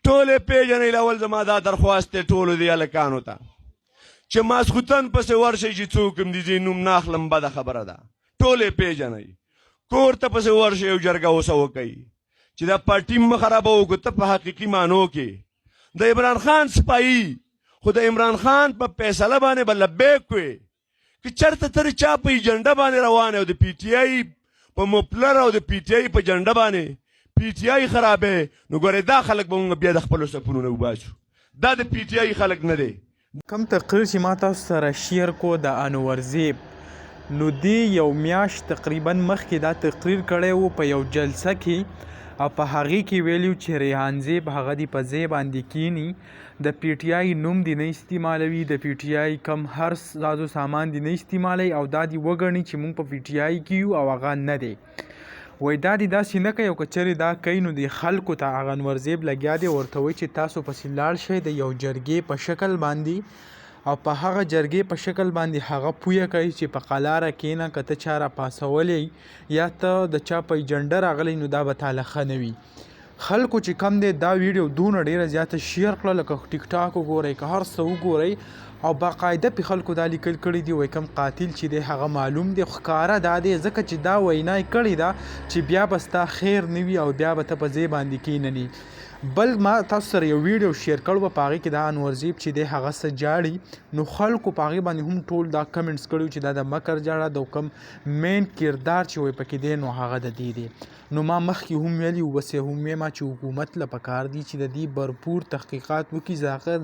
ټولې پیژنئ اول زما دا درخواست دی ټولو دې هلکانو ته چې ماسخوتن پسې ورشئ چې څوک هم د دې نوم نه اخلم بده خبره ده ټولې پیژنئ کور ته پسې ورشئ یو جرګه اوسه وکئ چې دا پارټي مه خرابوو که ته په حقیقي معنو کې د عمران خان سپایي خو د عمران خان په فیصله باندې به لبیک وې که چېرته ته د چا په ایجنډه باندې روان او د پي ټي آی په مپلر او د پي ټي آی په جنډه باندې پي ټي آی خرابې نو ګورې دا خلک به موږ بیا د خپلو صفونو نه وباسو دا د پي ټي آی خلک نه دی کم تقریر چې ما تاسو سره شیر کو د انورزیب نو دی یو میاشت تقریبا مخکې دا تقریر کړی و په یو جلسه کې او په هغې کې ویلي چې ریحان زیب هغه دی په ځای باندې کینی د پی ټي آی نوم دی نه استعمالوي د پی ټي آی کم هر سازو سامان دی نه استعمالوي او دا دی وګڼي چې موږ په پی ټي آی کې یو او هغه نه دی وایي دا دی داسې نه کوي او که چېرې دا کوي نو د خلکو ته هغه انورزیب لګیا دی ورته وایي چې تاسو پسې لاړ شئ د یو جرګې په شکل باندې او په هغه جرګې په شکل باندې هغه پویه کوي چې په قلاره کېنه که ته چا راپاسولی یا ته د چا په ایجنډه راغلی نو دا به تاله ښه نه وي خلکو چې کم دی دا ویډیو دونه ډیره زیاته شیر کړه لکه ټیک ټاک وګورئ که هر څه وګورئ او باقاعده پې خلکو دا لیکل کړي دي وایي کم قاتل چې دی هغه معلوم دی ښکاره دا دی ځکه چې دا وینا یې کړې ده چې بیا به ستا خیر نه وي او بیا به ته په ځای باندې کښېننې بل ما تاسو سره یو ویډیو شیر کړو په هغې کې دا انورزیب چې دی هغه څه جاړي نو خلکو په هغې باندې هم ټول دا کمنټس کړي چې دا د مکر جاړه د کوم مین کردار چې وایي پکې دی نو هغه د دې دی نو ما مخکې هم ویلي بس یې هم وایم چې حکومت له پکار دي چې د دې بھرپور تحقیقات وکړي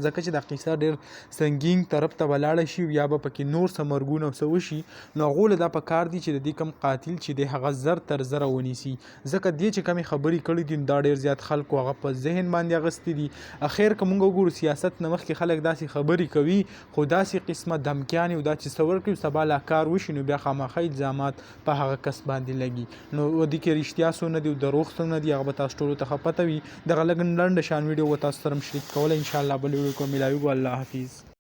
ځکه چې دا قصه ډېر سنګین طرف ته ولاړه شي یا به پکې نور څه مرګونه او څه وشي نو هغو له دا پکار دي چې د دې کم قاتل چې دی هغه زر تر زره ونیسي ځکه دې چې کمې خبرې کړي دي دا ډېر زیات خلکو هغه په ذهن باندې اخیستي دي اخر که موږ وګورو سیاست نه مخکې خلک داسې خبرې کوي خو داسې قسمه دمکیانې او دا چې څه ورکړي سبا لا کار وشي نو بیا خامخا الزامات په هغه کس باندې لګي نو دې کې رښتیا څه نه دي او دروغ څه نه دي هغه به تاسو ټولو ته ښه پته وي دغه لږ لنډه شان ویډیو به تاسو سره هم شریک کولی انشاءالله بل ویډیو کې ملاوي الله حافظ